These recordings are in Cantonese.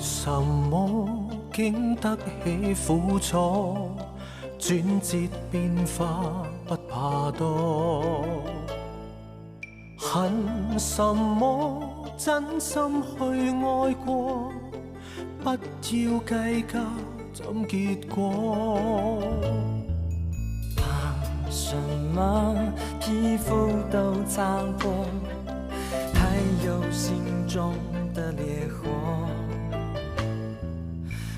什麼經得起苦楚？轉折變化不怕多。恨什麼真心去愛過？不要計較怎結果。怕什麼皮膚都擦過，還有心中的烈火。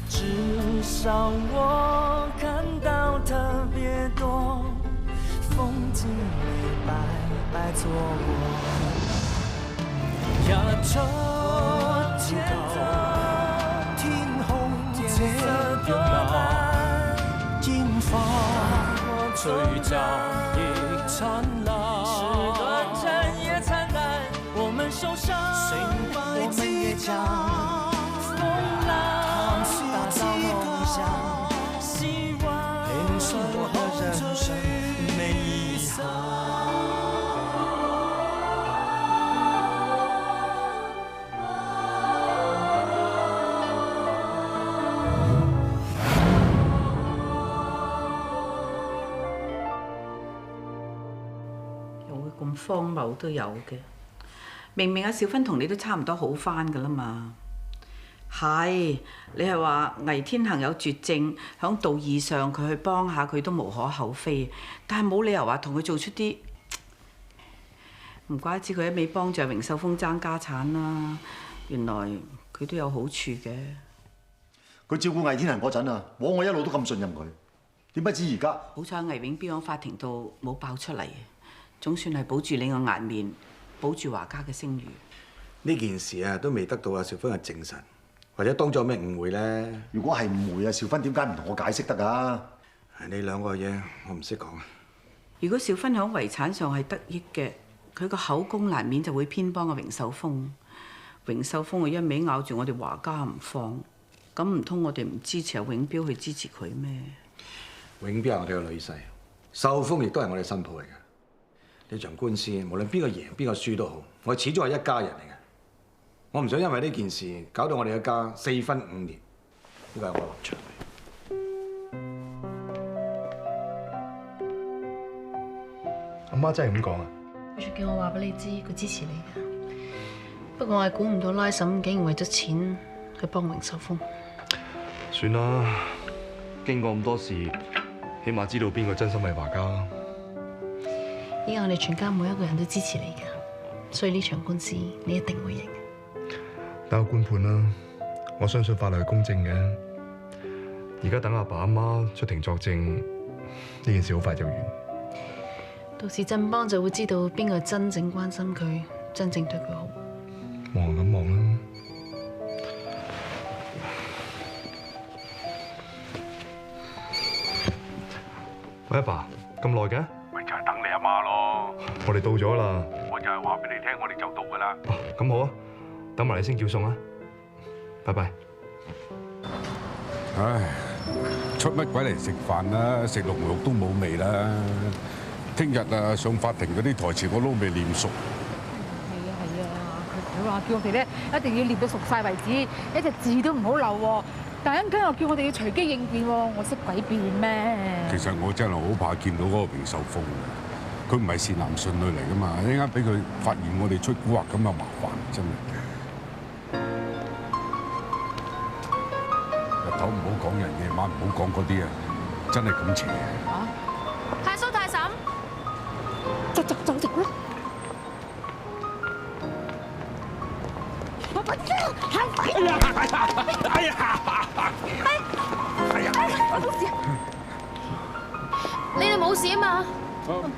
至少我看到特別多風景沒白白錯過。日出天頭，天空這樣藍，煙花聚集亦燦爛，是短暫也燦爛。我們受傷，我們也將風浪打造夢想，希望我的人生沒遺憾。咁荒謬都有嘅，明明阿小芬同你都差唔多好翻噶啦嘛。係，你係話魏天行有絕症，響道義上佢去幫下佢都無可厚非，但係冇理由話同佢做出啲，唔怪之佢一味幫著榮秀峰爭家產啦。原來佢都有好處嘅。佢照顧魏天行嗰陣啊，我一路都咁信任佢，點不知而家？好彩魏永標喺法庭度冇爆出嚟。總算係保住你個顏面，保住華家嘅聲譽。呢件事啊，都未得到阿兆芬嘅證實，或者當咗有咩誤會咧？如果係誤會啊，兆芬點解唔同我解釋得㗎？你兩個嘢我唔識講啊。如果兆芬喺遺產上係得益嘅，佢個口供難免就會偏幫阿榮秀峰。榮秀峰佢一味咬住我哋華家唔放，咁唔通我哋唔支持阿永標去支持佢咩？永標係我哋嘅女婿，秀峰亦都係我哋新抱嚟嘅。呢場官司無論邊個贏邊個輸都好，我始終係一家人嚟嘅。我唔想因為呢件事搞到我哋一家4分5裂，呢個係我立場。阿媽真係咁講啊？佢仲叫我話俾你知，佢支持你㗎。不過我係估唔到拉嬸竟然為咗錢去幫榮秀峰。算啦，經過咁多事，起碼知道邊個真心為華家。依家我哋全家每一個人都支持你㗎，所以呢場官司你一定會贏。等我官判啦，我相信法律係公正嘅。而家等阿爸阿媽出庭作證，呢件事好快就完。到時振邦就會知道邊個真正關心佢，真正對佢好。望咁望啦。喂，阿爸，咁耐嘅？咪就係等你阿媽咯。我哋到咗啦。我就係話俾你聽，我哋就到噶啦。咁好啊，等埋你先叫餸啊。拜拜。唉，出乜鬼嚟食飯啦？食龍肉都冇味啦。聽日啊，上法庭嗰啲台詞我都未念熟。係啊，佢話叫我哋咧一定要念到熟晒為止，一隻字都唔好漏喎。但係一陣間又叫我哋要隨機應變喎，我識鬼變咩？其實我真係好怕見到嗰個榮秀峰嘅，佢唔係善男信女嚟噶嘛，一陣間俾佢發現我哋出蠱惑咁啊麻煩真係。日頭唔好講人，夜晚唔好講嗰啲啊，真係咁邪。啊！太叔太嬸，走直啦！我不知，行快啲！哎呀！冇事，你哋冇事啊嘛？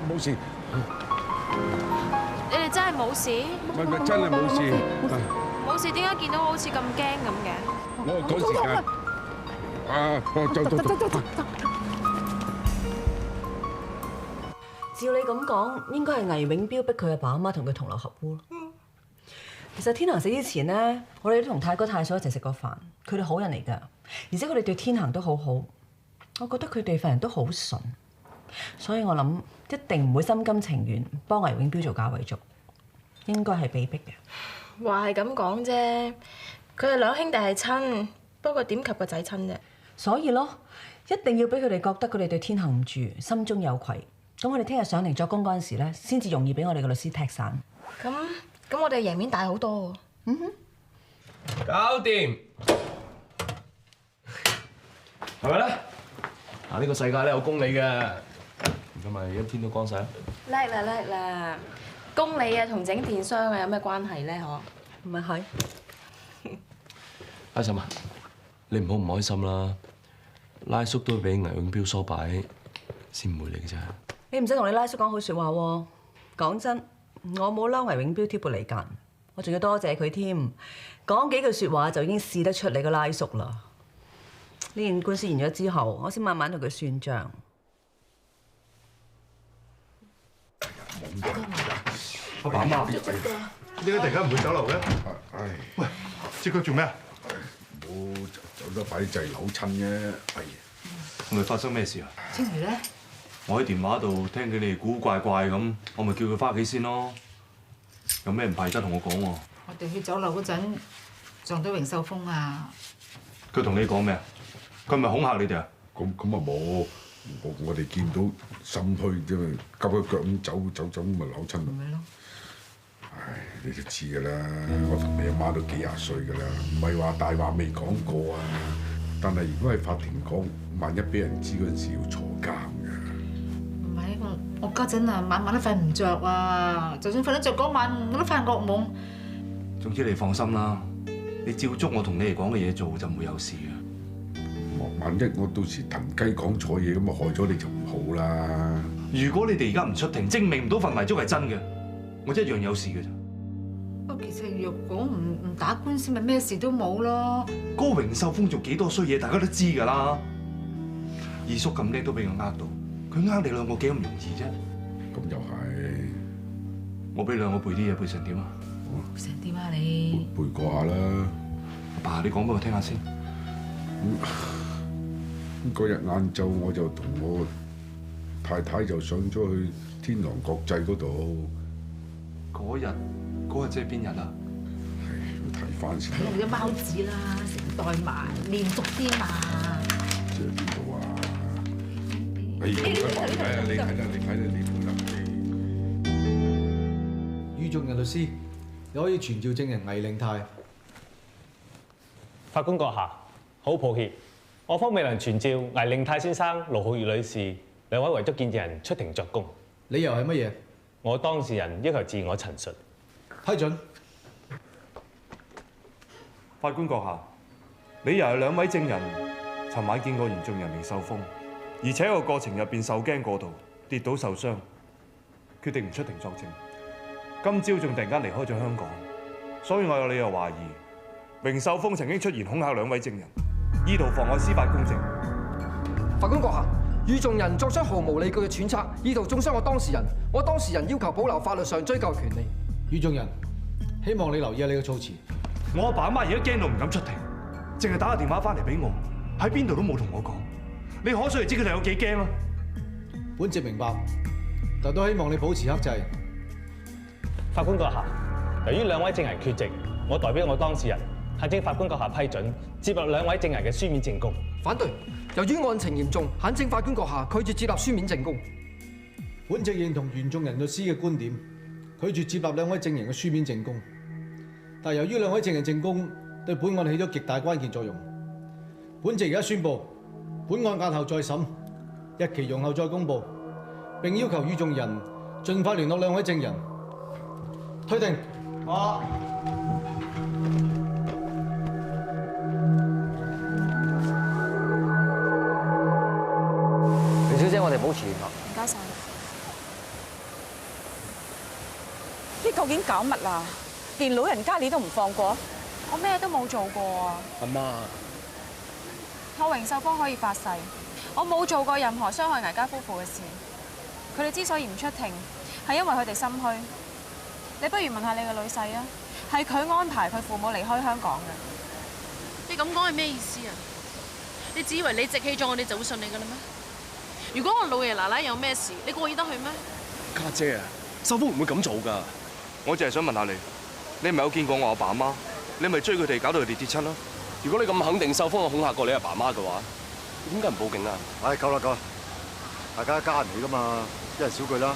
冇事，你哋真係冇事？唔係真係冇事。冇事點解見到我好似咁驚咁嘅？我趕時間。走。照你咁講，應該係魏永標逼佢阿爸阿媽同佢同流合污咯。其實天行死之前咧，我哋都同太哥太嫂一齊食過飯，佢哋好人嚟㗎，而且佢哋對天行都好好。我覺得佢哋份人都好純，所以我諗一定唔會心甘情願幫魏永標做嫁為族，應該係被逼嘅。話係咁講啫，佢哋兩兄弟係親，不過點及個仔親啫？所以咯，一定要俾佢哋覺得佢哋對天行唔住，心中有愧。咁我哋聽日上庭作供嗰陣時咧，先至容易俾我哋嘅律師踢散。咁我哋贏面大好多喎。嗯哼，搞掂，係咪咧？嗱，呢個世界咧有公理嘅，而家咪一天都光晒啦。叻啦叻啦，公理啊同整電商啊有咩關係咧？嗬？唔係係。阿嬸啊，你唔好唔開心啦，拉叔都俾倪永標梳擺，先唔會嚟嘅啫。你唔使同你拉叔講好説話喎。講真，我冇嬲倪永標挑撥離間，我仲要多謝佢添。講幾句説話就已經試得出你個拉叔啦。呢件官司完咗之後，我先慢慢同佢算賬。阿爸阿媽，點解突然間唔會酒樓嘅？唉，喂，隻腳做咩啊？冇走得快滯扭親啫。係係咪發生咩事啊？青如咧，我喺電話度聽佢哋古古怪怪咁，我咪叫佢翻屋企先咯。有咩唔派得同我講喎？我哋去酒樓嗰陣撞到榮秀峰啊！佢同你講咩啊？佢咪恐嚇你哋啊？咁啊冇，我哋見到心虛啫嘛，急咗腳咁走咁咪扭親咯。咪咯。唉，你都知㗎啦，我同你阿媽都幾廿歲㗎啦，唔係話大話未講過啊。但係如果喺法庭講，萬一俾人知嗰陣時要坐監㗎。唔係我家陣啊，晚晚都瞓唔着啊！就算瞓得着嗰晚，我都發惡夢。總之你放心啦，你照足我同你哋講嘅嘢做就唔會有事嘅。萬一我到時騰雞講錯嘢咁啊，害咗你就唔好啦。如果你哋而家唔出庭，證明唔到份遺囑係真嘅，我一樣有事嘅咋。不過其實若果唔打官司，咪咩事都冇咯。嗰個榮秀峰做幾多衰嘢，大家都知㗎啦。二叔咁叻都俾佢呃到，佢呃你兩個幾咁容易啫？咁又係。我俾兩個背啲嘢，背成點啊？成點啊你？背過下啦。阿爸，你講俾我聽下先。嗰日晏晝我就同我太太就上咗去天狼國際嗰度。嗰日即係邊日啊？要睇翻先。用咗貓紙啦，成袋埋，連續啲嘛。即係邊度啊？你睇啦，你背啦。于仲仁律師，你可以傳召證人倪令泰。法官閣下，好抱歉，我方未能傳召倪令泰先生、盧浩月女士兩位遺囑見證人出庭作供。理由係乜嘢？我當事人要求自我陳述。批准。法官閣下，理由係兩位證人尋晚見過原訟人榮秀峰，而且個過程入邊受驚過度，跌倒受傷，決定唔出庭作證。今朝仲突然間離開咗香港，所以我有理由懷疑榮秀峰曾經出言恐嚇兩位證人，意圖妨礙司法公正。法官閣下，與眾人作出毫無理據嘅揣測，意圖中傷我當事人。我當事人要求保留法律上追究權利。與眾人，希望你留意下你嘅措辭。我阿爸阿媽而家驚到唔敢出庭，淨係打個電話翻嚟俾我，喺邊度都冇同我講。你可想而知佢哋有幾驚啦。本席明白，但都希望你保持克制。法官閣下，由於兩位證人缺席，我代表我當事人懇請法官閣下批准接納兩位證人嘅書面證供。反對。由於案情嚴重，懇請法官閣下拒絕接納書面證供。本席認同原眾人律師嘅觀點，拒絕接納兩位證人嘅書面證供。但由於兩位證人證供對本案起咗極大關鍵作用，本席而家宣布，本案押後再審，日期容後再公佈，並要求與眾人盡快聯絡兩位證人。退庭。袁小姐，我哋保持聯絡。唔該晒。你究竟搞乜啊？連老人家你都唔放過？我咩都冇做過啊！阿媽，我榮秀峰可以發誓，我冇做過任何傷害倪家夫婦嘅事。佢哋之所以唔出庭，係因為佢哋心虛。你不如問下你個女婿啊，係佢安排佢父母離開香港嘅。你咁講係咩意思啊？你只以為你直氣壯，我哋就會信你㗎啦咩？如果我老爺奶奶有咩事，你過意得去咩？家姐啊，秀峰唔會咁做㗎。我淨係想問下你，你唔係有見過我阿爸阿媽？你咪追佢哋，搞到佢哋跌親咯。如果你咁肯定秀峰係恐嚇過你阿爸媽嘅話，點解唔報警啊？唉，夠啦夠啦，大家一家人嚟噶嘛，一人少句啦。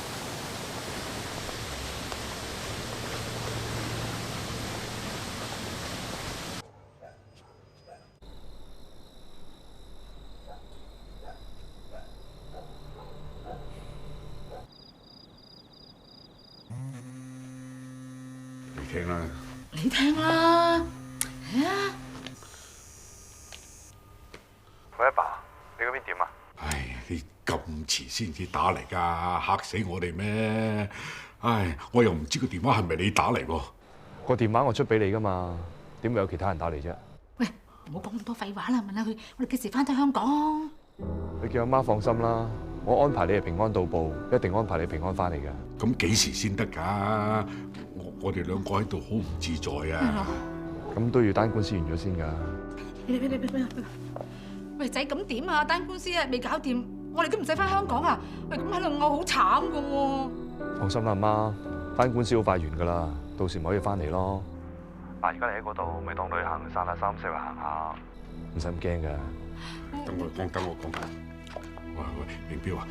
你聽啦。你聽啦，係啊。喂，阿爸，你嗰邊點啊？唉，你咁遲先至打嚟㗎，嚇死我哋咩？唉，我又唔知個電話係咪你打嚟喎？個電話我出俾你㗎嘛，點會有其他人打嚟啫？喂，唔好講咁多廢話啦，問下佢，我哋幾時翻到香港？你叫阿媽放心啦，我安排你係平安到埗，一定安排你平安翻嚟㗎。咁幾時先得㗎？我哋兩個喺度好唔自在啊！咁都要單官司完咗先㗎。喂仔，咁點啊？單官司啊未搞掂，我哋都唔使翻香港啊！喂，咁喺度拗好慘㗎喎。放心啦，阿媽，單官司好快完㗎啦，到時咪可以翻嚟咯。嗱，而家你喺嗰度，咪當旅行散下心，四圍行下。唔使咁驚㗎。等我講。喂，永標啊，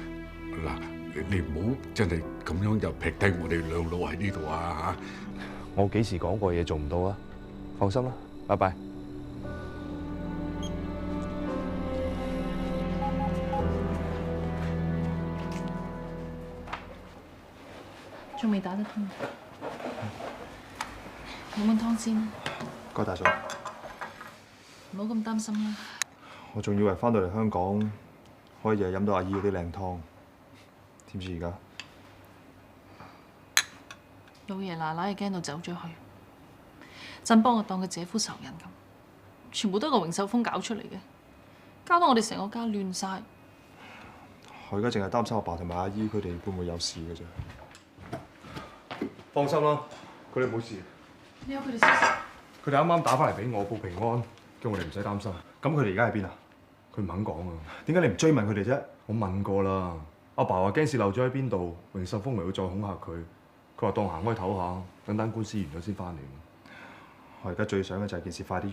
嗱，你唔好真係咁樣就劈低我哋兩老喺呢度啊！我幾時講過嘢做唔到啊？放心啦，拜拜。仲未打得通，飲碗湯先啦。該大嫂，唔好咁擔心啦。我仲以為翻到嚟香港可以日日飲到阿姨嗰啲靚湯，點知而家老爺奶奶係驚到走咗去，振幫我當佢姐夫仇人咁，全部都係個榮秀峰搞出嚟嘅，搞到我哋成個家亂晒。我而家淨係擔心阿爸同埋阿姨佢哋會唔會有事嘅啫。放心啦，佢哋冇事。你有佢哋消息？佢哋啱啱打翻嚟俾我報平安，叫我哋唔使擔心。咁佢哋而家喺邊啊？佢唔肯講啊。點解你唔追問佢哋啫？我問過啦，阿爸話驚事漏咗喺邊度，榮秀峰咪會再恐嚇佢。佢話當行開唞下，等單官司完咗先翻嚟。我而家最想嘅就係件事快啲完，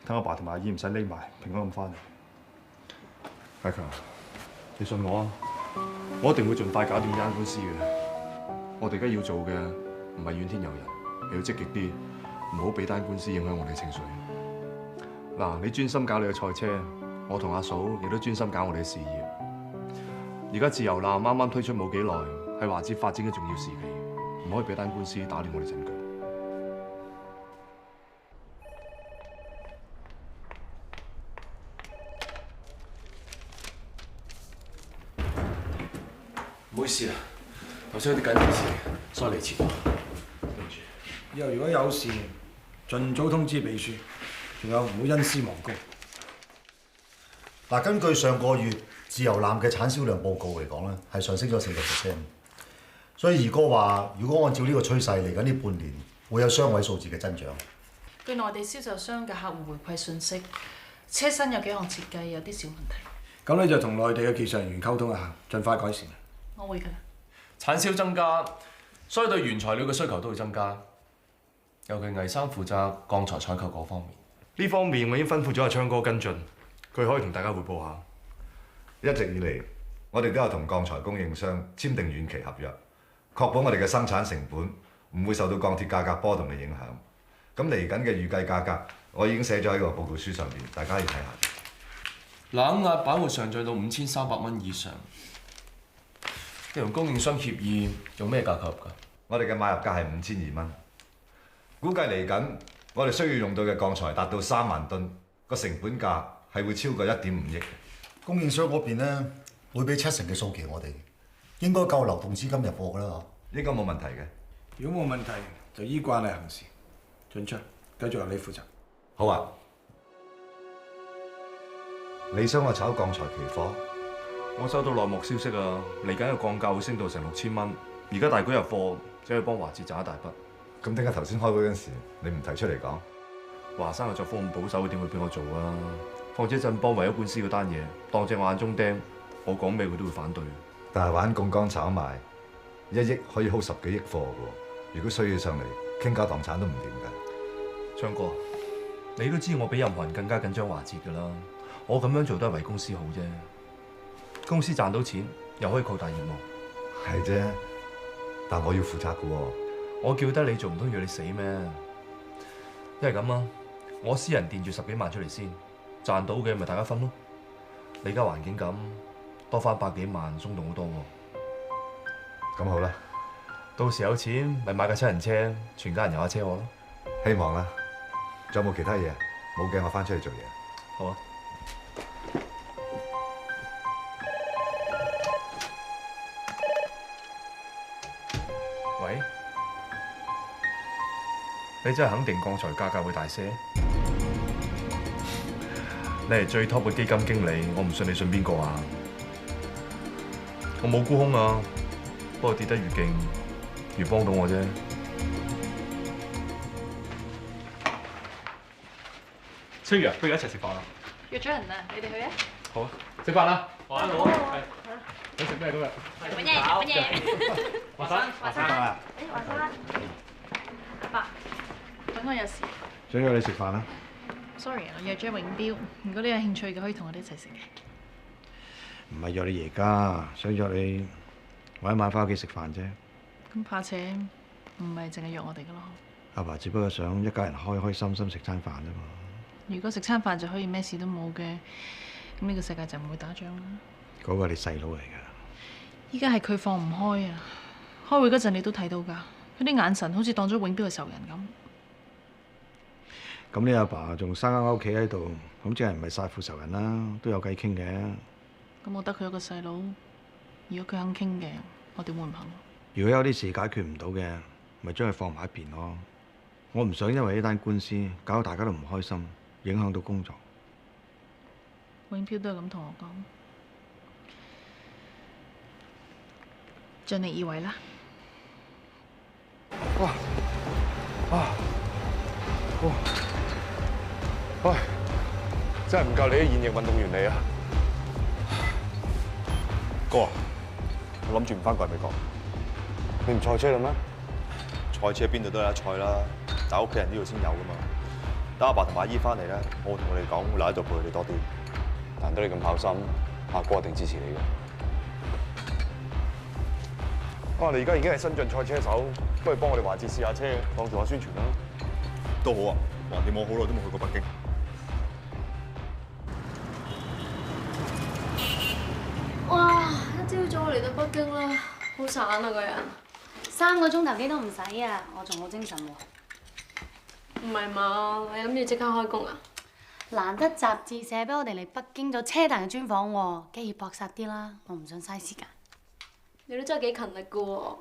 等阿爸同埋阿姨唔使匿埋，平安咁翻嚟。阿強，你信我啊！我一定會盡快搞掂呢單官司嘅。我哋而家要做嘅唔係怨天尤人，你要積極啲，唔好俾單官司影響我哋情緒。嗱，你專心搞你嘅賽車，我同阿嫂亦都專心搞我哋嘅事業。而家自由艦啱啱推出冇幾耐，係華資發展嘅重要時期，唔可以俾單官司打亂我哋陣腳。唔好意思啊，頭先有啲緊要事，所以嚟遲咗。對唔住，以後如果有事，盡早通知秘書，仲有唔好因私忘公。嗱，根據上個月自由艦嘅產銷量報告嚟講咧，係上升咗40%。所以二哥話，如果按照呢個趨勢嚟緊呢半年，會有雙位數字嘅增長。據內地銷售商嘅客戶回饋信息，車身有幾項設計有啲小問題。咁你就同內地嘅技術人員溝通一下，盡快改善。我會㗎。產銷增加，所以對原材料嘅需求都會增加。尤其魏生負責鋼材採購嗰方面。呢方面我已經吩咐咗阿昌哥跟進，佢可以同大家匯報下。一直以嚟，我哋都有同鋼材供應商簽訂遠期合約，確保我哋嘅生產成本唔會受到鋼鐵價格波動嘅影響。咁嚟緊嘅預計價格，我已經寫咗喺個報告書上邊，大家可以睇下。冷壓板會上漲到5300蚊以上。你同供應商協議用咩價格入㗎？我哋嘅買入價係5200蚊，估計嚟緊我哋需要用到嘅鋼材達到3萬噸，個成本價係會超過1.5億。供應商嗰邊咧會俾70%嘅數期我哋，應該夠流動資金入貨㗎啦。應該冇問題嘅。如果冇問題，就依慣例行事。進出，繼續由你負責。好啊。你想我炒鋼材期貨？我收到內幕消息啊，嚟緊嘅鋼價會升到成6000蚊。而家大舉入貨，只可以幫華資賺一大筆。咁點解頭先開會嗰陣時你唔提出嚟講？華生嘅作風咁保守，點會俾我做啊？況且振邦為咗官司嗰單嘢，當正我眼中釘，我講咩佢都會反對。但係玩槓桿炒賣，1億可以 hold 10幾億貨嘅喎。如果需要上嚟傾家蕩產都唔掂㗎。昌哥，你都知我比任何人更加緊張華節㗎啦。我咁樣做都係為公司好啫。公司賺到錢，又可以擴大業務。係啫，但我要負責㗎喎。我叫得你做，唔通要你死咩？一係咁啊，我私人墊住10幾萬出嚟先，賺到嘅咪大家分咯。你而家環境咁，多翻100幾萬，鬆動好多喎。咁好啦，到時有錢咪買架7人車，全家人遊下車河咯。希望啦。仲有冇其他嘢？冇嘅，我翻出去做嘢。好啊。喂，你真係肯定鋼材價格會大瀉？你係最 top 嘅基金經理，我唔信你信邊個啊？我冇沽空啊，不過跌得越勁，越幫到我啫。崔月，不如一齊食飯啦！約咗人啊，你哋去啊？好啊，食飯啦！好啊，好啊，係。想食咩今日？乜嘢？乜嘢？華山，華山啊！誒，華山，阿伯，等我有事。想約你食飯啦。Sorry 啊，我約咗永標，如果你有興趣嘅，可以同我哋一齊食嘅。唔係約你而家，想約你揾一晚翻屋企食飯啫。咁怕請，唔係淨係約我哋嘅咯。阿爸只不過想一家人開開心心食餐飯啫嘛。如果食餐飯就可以咩事都冇嘅，咁呢個世界就唔會打仗啦。嗰個係你細佬嚟㗎。依家係佢放唔開啊！開會嗰陣你都睇到㗎，佢啲眼神好似當咗永標係仇人咁。咁你阿爸仲生勾勾企喺度，咁即係唔係殺父仇人啦？都有計傾嘅。咁我得佢一個細佬，如果佢肯傾嘅，我點會唔肯？如果有啲事解決唔到嘅，咪將佢放埋一邊咯。我唔想因為呢單官司搞到大家都唔開心，影響到工作。永標都係咁同我講，盡力而為啦。唉，真係唔夠你啲現役運動員嚟啊！哥啊，我諗住唔翻過嚟美國。你唔賽車啦咩？賽車邊度都有得賽啦，但係屋企人呢度先有噶嘛。等阿爸同阿姨翻嚟咧，我會同佢哋講，會留喺度陪佢哋多啲。難得你咁跑心，阿哥一定支持你嘅。你而家已經係新晉賽車手，不如幫我哋華捷試下車，當做下宣傳啦。都好啊，橫掂我好耐都冇去過北京。哇！一朝早嚟到北京啦，好散啊個人。3個鐘頭機都唔使啊，我仲好精神喎。唔係嘛？你諗住即刻開工啊？難得雜誌寫俾我哋嚟北京做車壇嘅專訪喎，梗係要搏殺啲啦，我唔想嘥時間。你都真係幾勤力噶喎！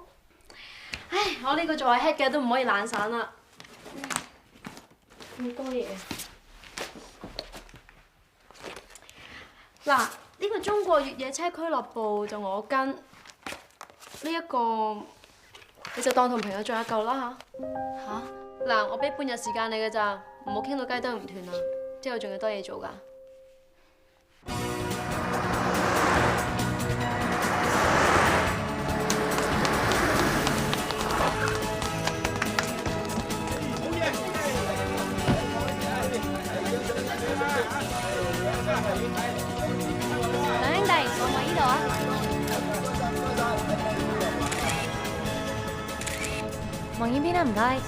唉，我呢個做係 head 嘅都唔可以懶散啦。咁多嘢。嗱，呢個中國越野車俱樂部就我跟，呢一個你就當同朋友聚一嚿啦吓？嗱，我俾半日時間你㗎咋，唔好傾到雞燈唔斷啊！之後仲有多嘢做㗎。兩兄弟，望唔望呢度啊？望呢邊啦，唔該。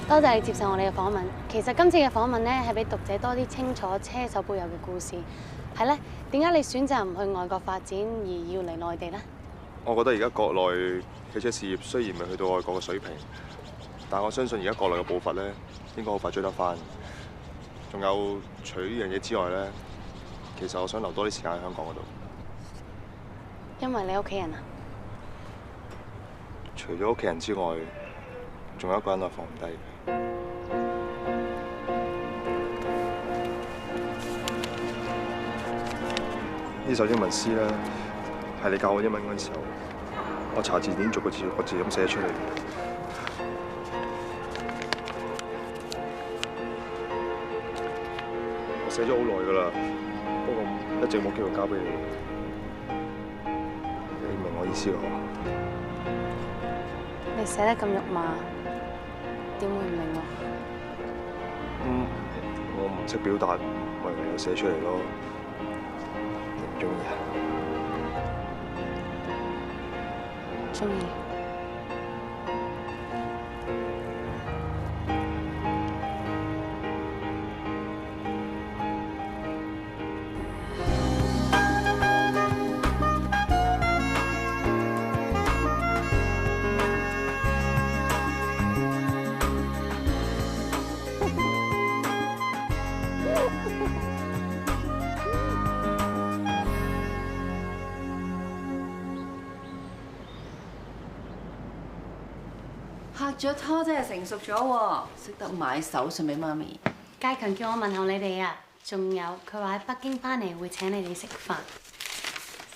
多謝你接受我哋嘅訪問。其實今次嘅訪問呢，係俾讀者多啲清楚車手背後嘅故事。係咧，點解你選擇唔去外國發展，而要嚟內地呢？我覺得而家國內汽車事業雖然未去到外國嘅水平，但我相信而家國內嘅步伐咧，應該好快追得翻。仲有除呢樣嘢之外咧，其實我想留多啲時間喺香港嗰度。因為你屋企人啊？除咗屋企人之外，仲有一個人我放唔低。呢首英文詩咧，係你教我英文嗰陣時候，我查字典逐個字咁寫出嚟。我寫咗好耐㗎啦，不過一直冇機會交俾你。你明我意思㗎？你寫得咁肉麻，點會唔明喎？我唔識表達，我唯有寫出嚟咯。你唔中意啊？中意。拍咗拖真係成熟咗喎，識得買手信俾媽咪。佳強叫我問候你哋啊，仲有佢話喺北京翻嚟會請你哋食飯。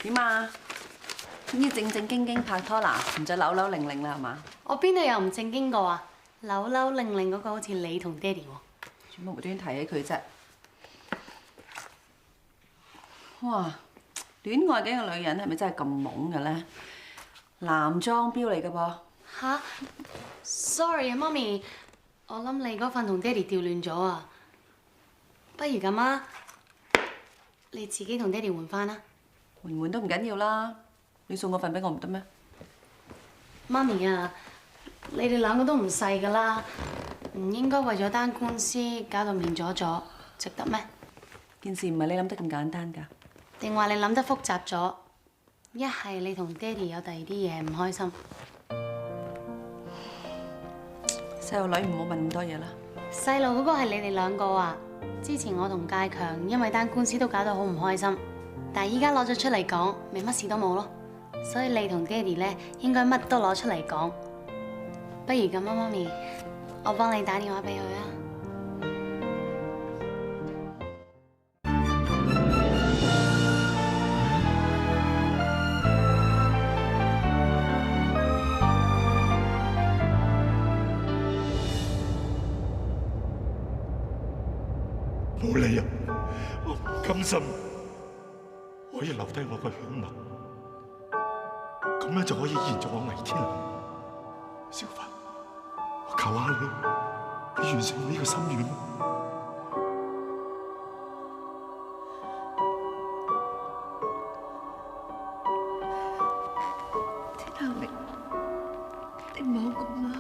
點啊？終於正正經經拍拖啦，唔再扭扭擰擰啦係嘛？我邊度有唔正經過啊？扭扭擰擰嗰個好似你同爹哋喎。做乜無端端提起佢啫？哇！戀愛緊嘅女人係咪真係咁懵嘅咧？男裝標嚟嘅噃。吓 ？Sorry 啊，媽咪，我諗你嗰份同爹哋調亂咗啊。不如咁啊，你自己同爹哋換翻啦。換都唔緊要啦，你送個份俾我唔得咩？媽咪啊，你哋兩個都唔細噶啦，唔應該為咗單官司搞到面阻阻，值得咩？件事唔係你諗得咁簡單㗎。定話你諗得複雜咗？一係你同爹哋有第二啲嘢唔開心。細路女唔好問咁多嘢啦。細路嗰個係你哋兩個啊！之前我同佳強因為單官司都搞到好唔開心，但係依家攞咗出嚟講，咪乜事都冇咯。所以你同爹哋咧應該乜都攞出嚟講。不如咁啊，媽咪，我幫你打電話俾佢啊。冇理由，我唔甘心可以留低我個響紋，咁樣就可以延續我魏天行。小凡，我求下你，你完成我呢個心願。天行，你唔好咁啦。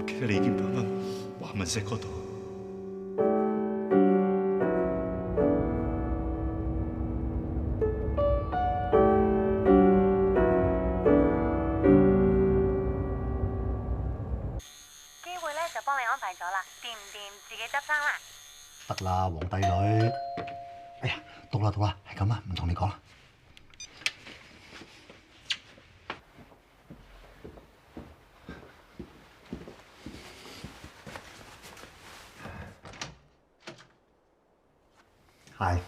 記得你已經搬返華文石嗰度。機會咧就幫你安排咗啦，掂唔掂自己執生啦。得啦，皇帝女。哎呀，到啦，係咁啊，唔同你講啦。係。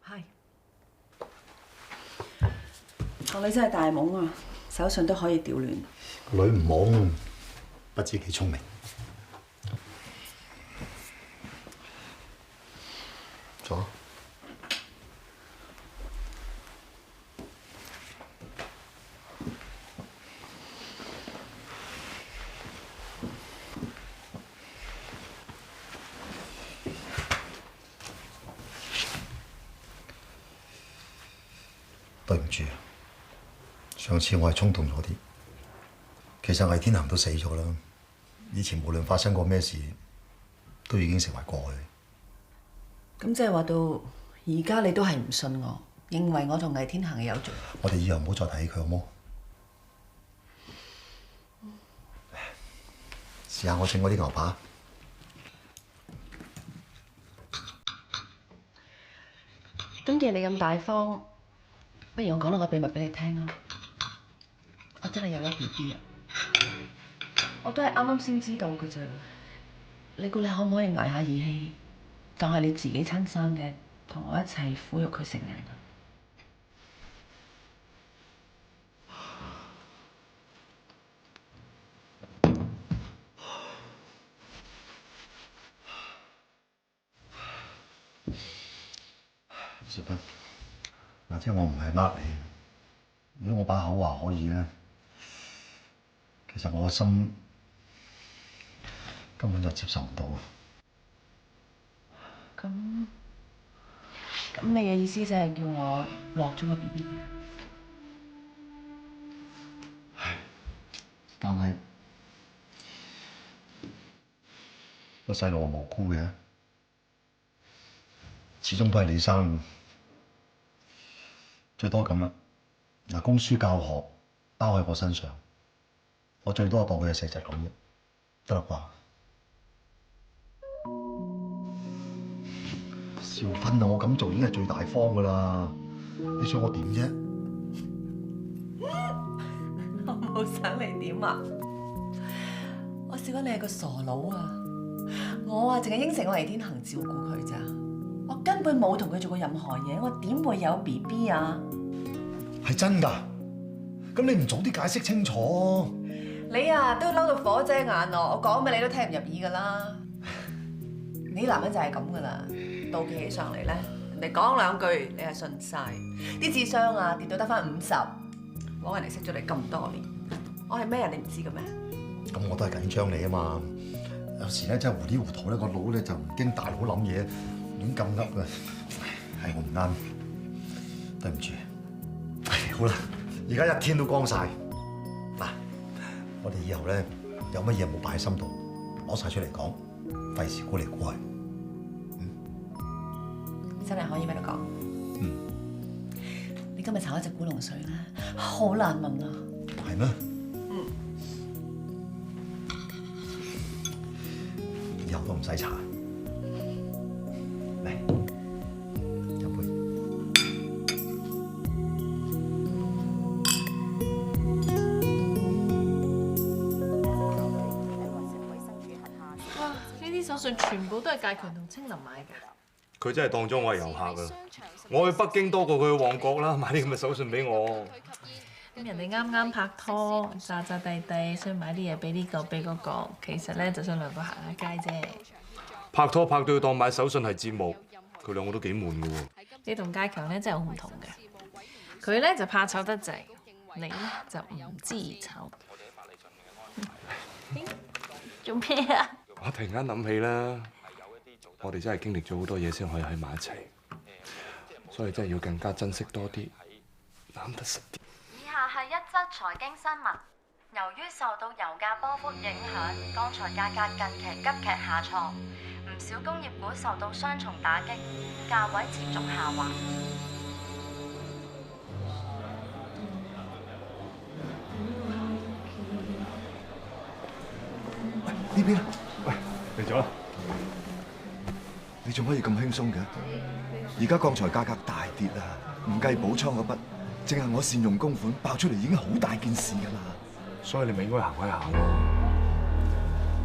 係。個女真係大懵啊，手信都可以調亂。個女唔懵，不知幾聰明。坐。對唔住，上次我係衝動咗啲。其實魏天行都死咗啦，以前無論發生過咩事，都已經成為過去。咁即係話到而家你都係唔信我，認為我同魏天行係有罪。我哋以後唔好再提起佢好冇？試下我整嗰啲牛扒。咁既然你咁大方，不如我講多個秘密俾你聽啊！我真係有咗 BB 啊！我都係啱啱先知道嘅啫。你估你可唔可以捱下義氣，當係你自己親生嘅，同我一齊撫育佢成人啊？小芬，嗱，即係我唔係呃你，如果我把口話可以咧，其實我個心根本就接受唔到。咁你嘅意思就係叫我落咗個 BB？ 但係個細路係無辜嘅，始終都係你生，最多咁啦。嗱，供書教學包喺我身上，我最多當佢係石仔咁啫，得啦啩？少芬啊，我咁做已經係最大方噶啦，你想我點啫？我冇想你點啊！我笑緊你係個傻佬啊！我啊，淨係應承我黎天恒照顧佢咋，我根本冇同佢做過任何嘢，我點會有 BB 啊？係真㗎？咁你唔早啲解釋清楚？你啊都嬲到火遮眼咯！我講咩你都聽唔入耳㗎啦！你啲男人就係咁㗎啦，妒忌起上嚟咧，人哋講兩句你係信晒，啲智商啊跌到得返50，枉人哋識咗你咁多年，我係咩人你唔知嘅咩？咁我都係緊張你啊嘛！有時咧真係糊裡糊塗咧，個腦咧就唔經大腦諗嘢，亂咁噏啊！係我唔啱，對唔住。好啦，而家一天都光晒，嗱，我哋以後咧有乜嘢冇擺喺心度，攞晒出嚟講，費事估嚟估去。真係可以俾你講。你今日炒一隻古龍水咧，好難聞啊！係咩？以後都唔使搽。嚟，飲杯。哇！呢啲手信全部都係介強同青林買㗎。佢真係當咗我係遊客㗎。我去北京多過佢去旺角啦，買啲咁嘅手信俾我。咁人哋啱啱拍拖，詐詐地地，想買啲嘢俾呢個俾嗰個，其實咧就想兩個行下街啫。拍拖拍到要當買手信係節目，佢兩個都幾悶㗎喎。你同介強咧真係好唔同嘅，佢咧就怕醜得滯，你咧就唔知醜。做咩啊？我突然間諗起啦，我哋真係經歷咗好多嘢先可以喺埋一齊，所以真係要更加珍惜多啲，攬得實啲。以下係一則財經新聞，由於受到油價波幅影響，鋼材價格近期急劇下挫，唔少工業股受到雙重打擊，價位持續下滑。呢邊啊！喂，嚟咗啦！你仲可以咁輕鬆嘅？而家鋼材價格大跌啊！唔計補倉嗰筆，淨係我善用公款爆出嚟已經好大件事㗎啦。所以你咪應該行開行咯。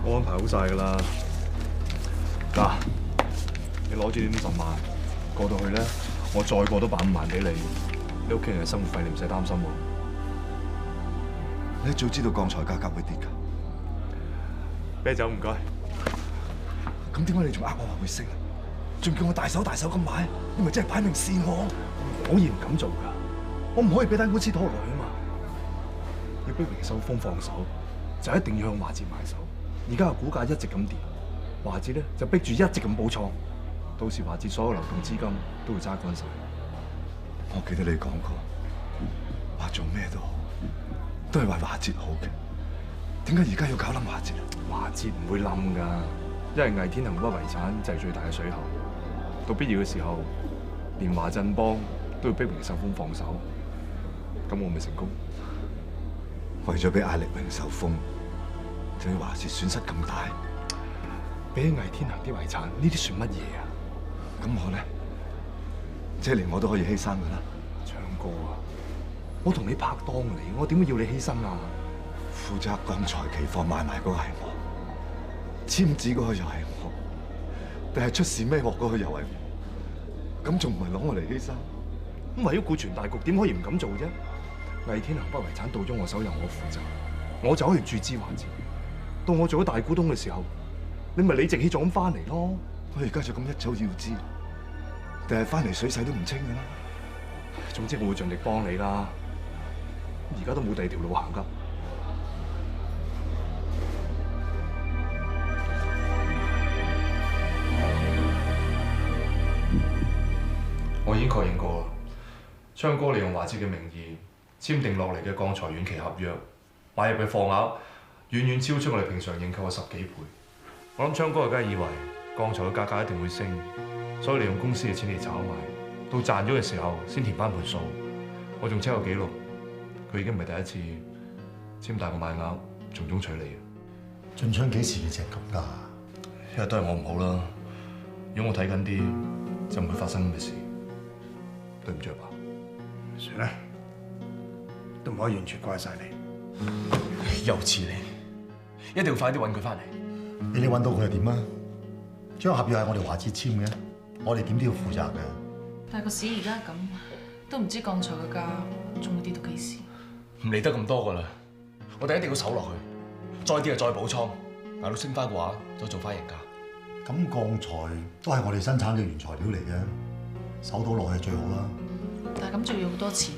我安排好晒㗎啦。嗱，你攞住呢50萬過到去咧，我再過多150萬俾你。你屋企人嘅生活費你唔使擔心喎。你一早知道鋼材價格會跌㗎？啤酒唔該。咁點解你仲呃我話會升啊？仲叫我大手咁買，你咪真係擺明試我？我可以唔敢做㗎，我唔可以俾單官司拖落去啊嘛。要逼榮秀峰放手，就一定要向華哲買手。而家個股價一直咁跌，華哲咧就逼住一直咁補倉，到時華哲所有流動資金都會揸乾晒。我記得你講過，話做咩都好，都係為華哲好嘅。點解而家要搞冧華哲啊？華哲唔會冧㗎，因為魏天恒嗰筆遺產就係最大嘅水喉。到必要嘅時候，連華振邦都要逼榮秀峰放手，咁我咪成功。為咗俾壓力榮秀峰，就要華哲損失咁大，比起魏天恒啲遺產，呢啲算乜嘢啊？咁我咧，即係連我都可以犧牲㗎啦。唱歌啊！我同你拍檔嚟，我點會要你犧牲啊？負責鋼材期貨買賣嗰個係我，簽字嗰個又係我，定係出事孭鑊嗰個又係我，咁仲唔係攞我嚟犧牲？咁為咗顧全大局，點可以唔咁做啫？魏天恒筆遺產到咗我手，由我負責，我就可以注資華哲。到我做咗大股東嘅時候，你咪理直氣壯咁翻嚟咯。我而家就咁一走要知，定係翻嚟水洗都唔清㗎啦。總之我會盡力幫你啦。而家都冇第二條路行㗎。我已經確認過，昌哥利用華捷嘅名義簽訂落嚟嘅鋼材遠期合約，買入嘅貨額遠遠超出我哋平常認購嘅10幾倍。我諗昌哥梗係以為鋼材嘅價格一定會升，所以利用公司嘅錢嚟炒賣，到賺咗嘅時候先填翻盤數。我仲 check 過記錄，佢已經唔係第一次簽大個買額，從中取利。俊昌幾時成咁㗎？因為都係我唔好啦。如果我睇緊啲，就唔會發生咁嘅事。對唔住阿爸。算啦，都唔可以完全怪晒你。又似你，一定要快啲揾佢翻嚟。俾你揾到佢又點啊？張合約係我哋華捷簽嘅，我哋點都要負責嘅。但係個市而家咁，都唔知鋼材嘅價仲會跌到幾時？唔理得咁多㗎啦，我哋一定要守落去，再跌就再補倉，捱到升翻嘅話，就做翻贏價。咁鋼材都係我哋生產嘅原材料嚟嘅，守到落係最好啦。但係咁就要好多錢，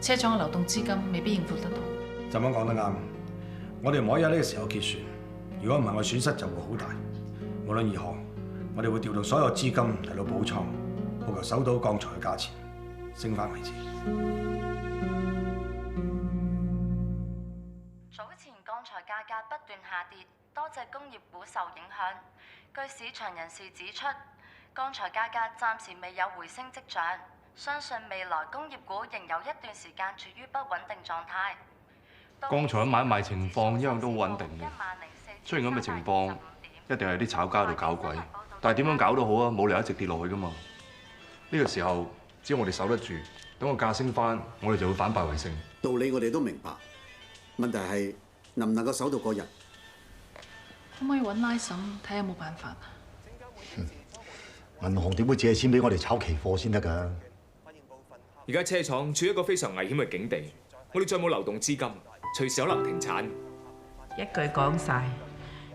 車廠嘅流動資金未必應付得到。就咁講得啱，我哋唔可以喺呢個時候結算，如果唔係，我損失就會好大。無論如何，我哋會調動所有資金嚟到補倉，務求守到鋼材嘅價錢升翻為止。早前鋼材價格不斷下跌，多隻工業股受影響。據市場人士指出，鋼材價格暫時未有回升跡象，相信未來工業股仍有一段時間處於不穩定狀態。鋼材嘅買賣情況一向都好穩定嘅。雖然咁嘅情況，一定係啲炒家喺度搞鬼，但係點樣搞都好啊，冇理由一直跌落去噶嘛。呢個時候，只要我哋守得住，等個價升翻，我哋就會反敗為勝。道理我哋都明白，問題係能唔能夠守到嗰日？可唔可以揾拉審睇下有冇辦法啊？銀行點會借錢俾我哋炒期貨先得㗎？而家車廠處於一個非常危險嘅境地，我哋再冇流動資金，隨時可能停產。一句講晒，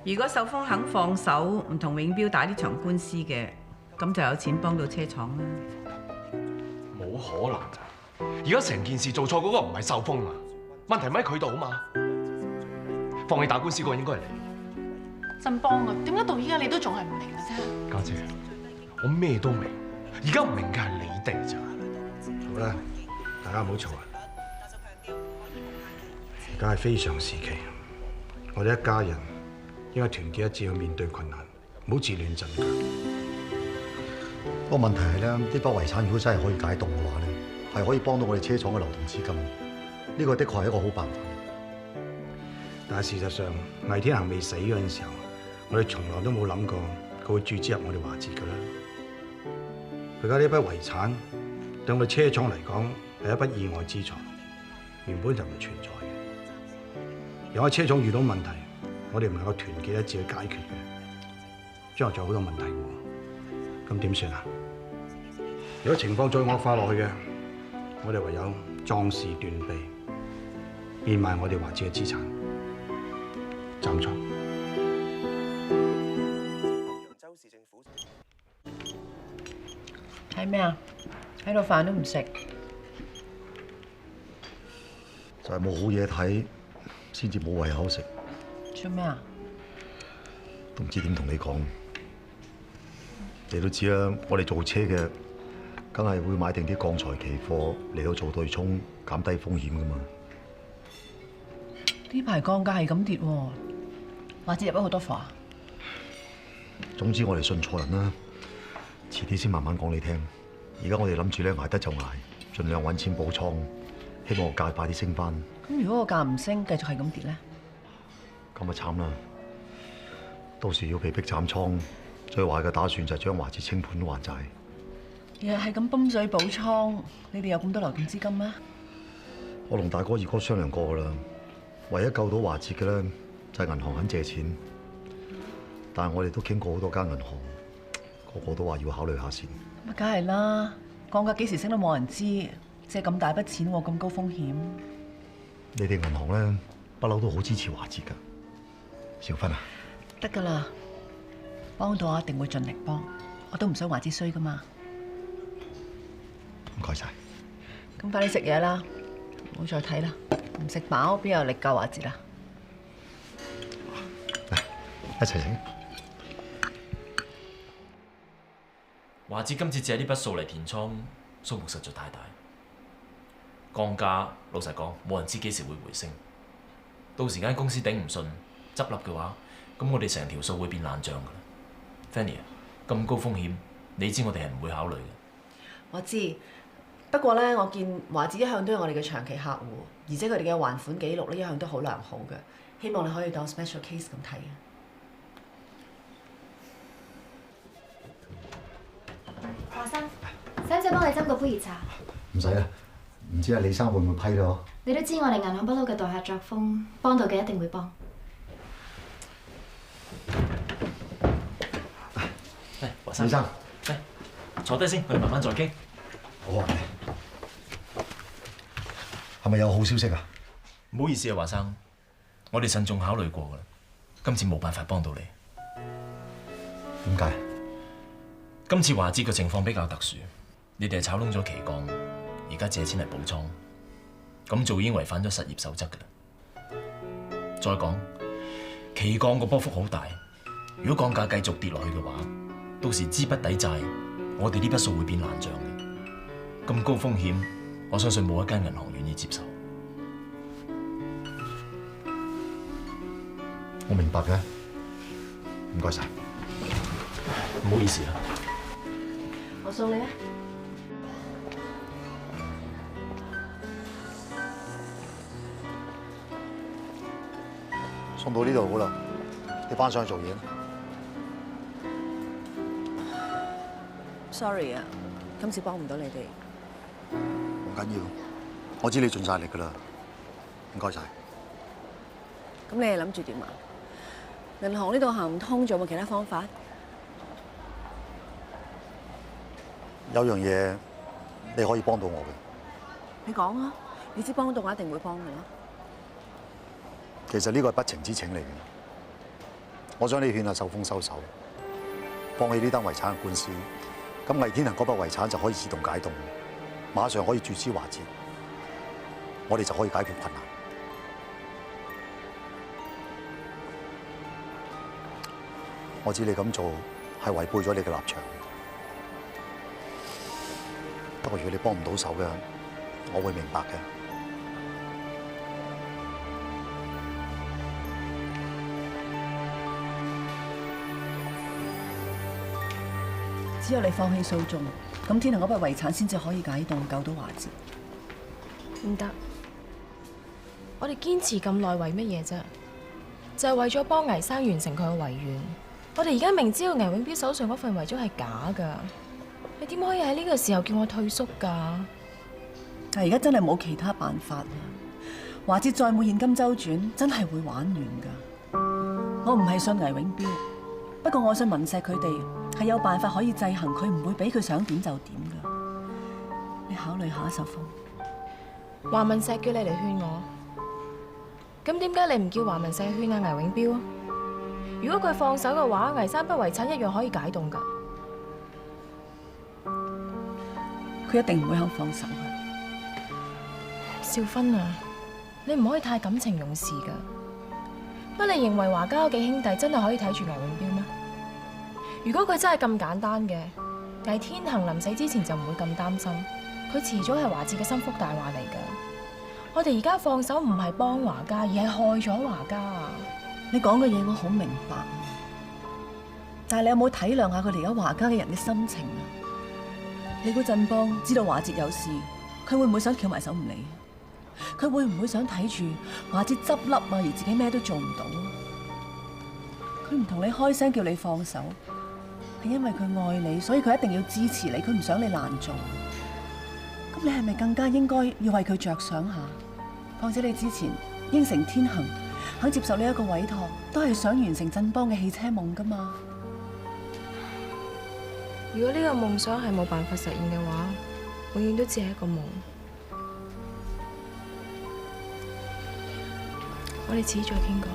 如果秀峰肯放手，唔同永標打呢場官司嘅，咁就有錢幫到車廠啦。冇可能咋！而家成件事做錯嗰個唔係秀峰啊，問題咪喺佢度啊嘛。放棄打官司嗰個應該係你。振邦啊，點解到依家你都仲係唔明嘅啫？家姐，我咩都明，而家唔明嘅係你哋咋。好啦，大家唔好嘈啊！而家係非常時期，我哋一家人應該團結一致去面對困難，唔好自亂陣腳。不過問題係咧，呢筆遺產如果真係可以解凍嘅話咧，係可以幫到我哋車廠嘅流動資金。呢個的確係一個好辦法。但係事實上，魏天行未死嗰陣時候，我哋從來都冇諗過佢會注資入我哋華捷㗎啦。而家呢筆遺產對我哋車廠嚟講係一筆意外之財，原本就唔存在嘅。如果車廠遇到問題，我哋唔能夠團結一致去解決嘅，將來仲有好多問題喎。咁點算啊？如果情況再惡化落去嘅，我哋唯有壯士斷臂，變賣我哋華捷嘅資產。站錯。睇咩啊？喺度飯都唔食。就係冇好嘢睇，先至冇胃口食。做咩啊？都唔知點同你講。你都知啦，我哋做車嘅，梗係會買定啲鋼材期貨嚟到做對沖，減低風險噶嘛。呢排鋼價係咁跌喎，或者入咗好多貨啊？總之我哋信錯人啦，遲啲先慢慢講你聽。而家我哋諗住咧捱得就捱，盡量揾錢補倉，希望個價快啲升翻。咁如果個價唔升，繼續係咁跌咧？咁咪慘啦！到時要被逼斬倉，最壞嘅打算就係將華捷清盤還債。日日係咁泵水補倉，你哋有咁多流動資金咩？我同大哥二哥商量過㗎啦，唯一救到華捷嘅咧就係銀行肯借錢，但係我哋都傾過好多間銀行，個個都話要考慮下先。咁梗係啦，鋼價幾時升都冇人知，借咁大筆錢喎，咁高風險。你哋銀行咧不嬲都好支持華捷㗎，小芬啊，得㗎啦，幫到我一定會盡力幫，我都唔想華捷衰㗎嘛。唔該晒。咁快啲食嘢啦，唔好再睇啦，唔食飽邊有力救華哲啊？一齊食。華哲今次借呢筆數嚟填倉，數目實在太大。降價老實講，冇人知幾時會回升。到時間公司頂唔順執笠嘅話，咁我哋成條數會變爛帳㗎啦。Fanny 啊，咁高風險，你知我哋係唔會考慮嘅。我知，不過咧，我見華哲一向都係我哋嘅長期客戶，而且佢哋嘅還款記錄咧一向都好良好嘅，希望你可以當 special case 咁睇啊。華生，使唔使幫你斟個杯熱茶？唔使啦，唔知阿李生會唔會批咯？你都知我哋銀行不嬲嘅待客作風，幫到嘅一定會幫。華生，李生，坐低先，我哋慢慢再傾。好啊。係咪有好消息啊？唔好意思啊，華生，我哋慎重考慮過㗎啦，今次冇辦法幫到你。點解？今次華哲嘅情況比較特殊，你哋係炒窿咗期鋼，而家借錢嚟補倉，咁做已經違反咗實業守則㗎啦。再講，期鋼個波幅好大，如果鋼價繼續跌落去嘅話，到時資不抵債，我哋呢筆數會變爛帳嘅。咁高風險，我相信冇一間銀行願意接受。我明白嘅，唔該晒。唔好意思啊。我送你啊。送到呢度好啦，你翻上去做嘢。Sorry 啊，今次幫唔到你哋。唔緊要，我知你盡晒力㗎啦，唔該晒。咁你係諗住點啊？銀行呢度行唔通，仲有冇其他方法？有樣嘢你可以幫到我嘅。你講啊，你知幫到我一定會幫你啦。其實呢個係不情之請嚟嘅，我想你勸下秀峰收手，放棄呢單遺產嘅官司，咁魏天恒嗰筆遺產就可以自動解凍，馬上可以注資華哲，我哋就可以解決困難。我知你咁做係違背咗你嘅立場，不過如果你幫唔到手嘅，我會明白嘅。只有你放棄訴訟，咁天恒嗰筆遺產先至可以解凍，救到華哲。唔得，我哋堅持咁耐為乜嘢啫？就係為咗幫倪生完成佢嘅遺願。我哋而家明知道倪永標手上嗰份遺囑係假㗎，你點可以喺呢個時候叫我退縮㗎？但係而家真係冇其他辦法啦。華哲再冇現金周轉，真係會玩完㗎。我唔係信倪永標，不過我信文石佢哋係有辦法可以制衡佢，唔會俾佢想點就點㗎。你考慮下，秀峰。華文石叫你嚟勸我，咁點解你唔叫華文石勸下倪永標啊？如果佢放手嘅話，倪生筆遺產一樣可以解凍㗎。佢一定唔會肯放手嘅。少芬啊，你唔可以太感情用事㗎。乜你認為華家嗰幾兄弟真係可以睇住倪永標咩？如果佢真係咁簡單嘅，倪天恒臨死之前就唔會咁擔心。佢遲早係華哲嘅心腹大患嚟㗎。我哋而家放手唔係幫華家，而係害咗華家啊！你講嘅嘢我好明白，但係你有冇體諒下佢哋而家華家嘅人嘅心情啊？你估振邦知道華哲有事，佢會唔會想翹埋手唔理？佢會唔會想睇住華哲執笠啊，而自己咩都做唔到？佢唔同你開聲叫你放手，係因為佢愛你，所以佢一定要支持你，佢唔想你難做。咁你係咪更加應該要為佢着想下？況且你之前應承天恒，肯接受呢一個委託，都係想完成振邦嘅汽車夢㗎嘛？如果呢個夢想係冇辦法實現嘅話，永遠都只係一個夢。我哋遲再傾過。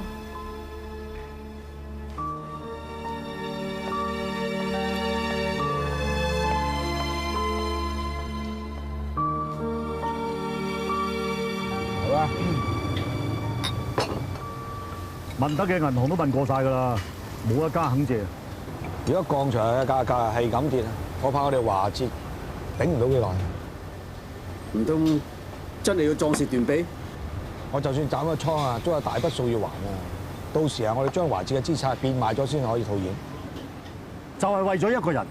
啊？問得嘅銀行都問過晒㗎啦，冇一家肯借。如果鋼材嘅價格係咁跌，我怕我哋華捷頂唔到幾耐。唔通真係要壯士斷臂？我就算斬咗倉啊，都有大筆數要還啊！到時啊，我哋將華捷嘅資產變賣咗先可以套現。就係為咗一個人，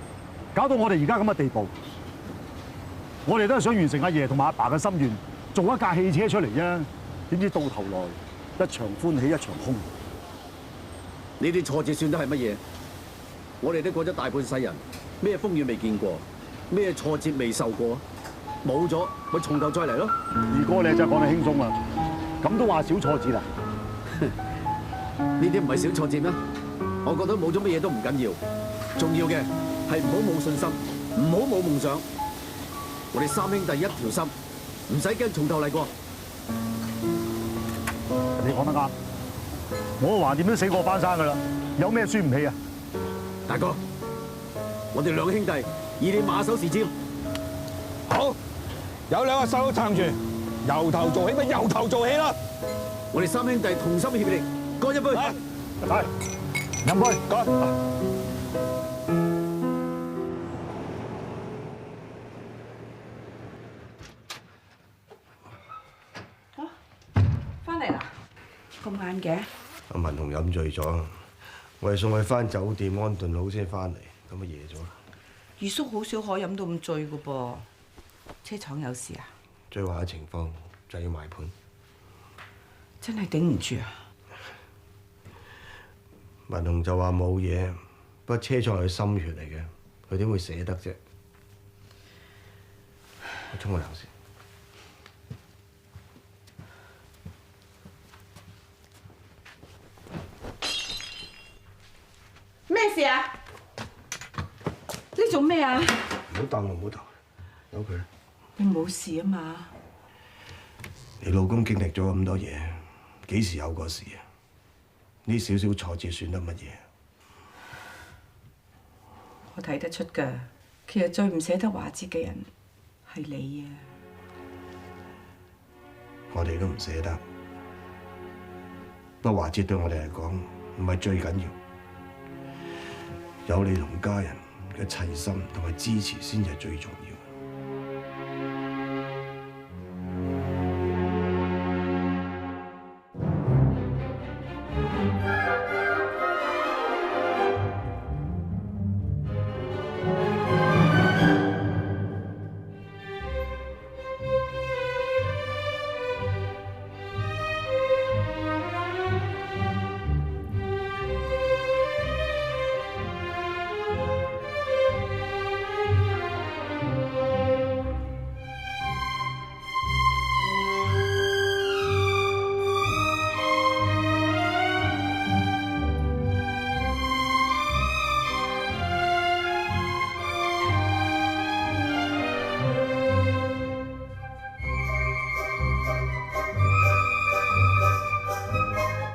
搞到我哋而家咁嘅地步。我哋都係想完成阿爺同埋阿爸嘅心願，做一架汽車出嚟啫。點知到頭來一場歡喜一場空。呢啲挫折算得係乜嘢？我哋都過咗大半世人，咩風雨未見過，咩挫折未受過，冇咗咪從頭再嚟咯。二哥你真係講得輕鬆啦，咁都話小挫折啦？呢啲唔係小挫折咩？我覺得冇咗乜嘢都唔緊要，重要嘅係唔好冇信心，唔好冇夢想。我哋三兄弟一條心，唔使驚從頭嚟過。你講得啱，我橫掂都死過翻生㗎啦，有咩輸唔起啊？大哥，我哋兩兄弟以你馬首是瞻。好，有兩個細佬撐住，由頭做起咪由頭做起啦！我哋三兄弟同心協力，乾一杯！嚟，飲杯，乾！翻嚟啦，咁晏嘅？阿文雄飲醉咗，我哋送佢翻酒店安頓好先翻嚟，咁啊夜咗啦。二叔好少可飲到咁醉噶噃，車廠有事啊？最壞嘅情況就要賣盤，真係頂唔住啊！文雄就話冇嘢，不過車廠係佢心血嚟嘅，佢點會捨得啫？我沖個涼先。咩事啊？你做咩啊？唔好鬥我，唔好鬥，由佢啦。你冇事啊嘛？你老公經歷咗咁多嘢，幾時有過事啊？呢少少挫折算得乜嘢？我睇得出㗎，其實最唔捨得華捷嘅人係你啊！我哋都唔捨得，不過華捷對我哋嚟講唔係最緊要，有你同家人嘅齊心同埋支持先係最重要。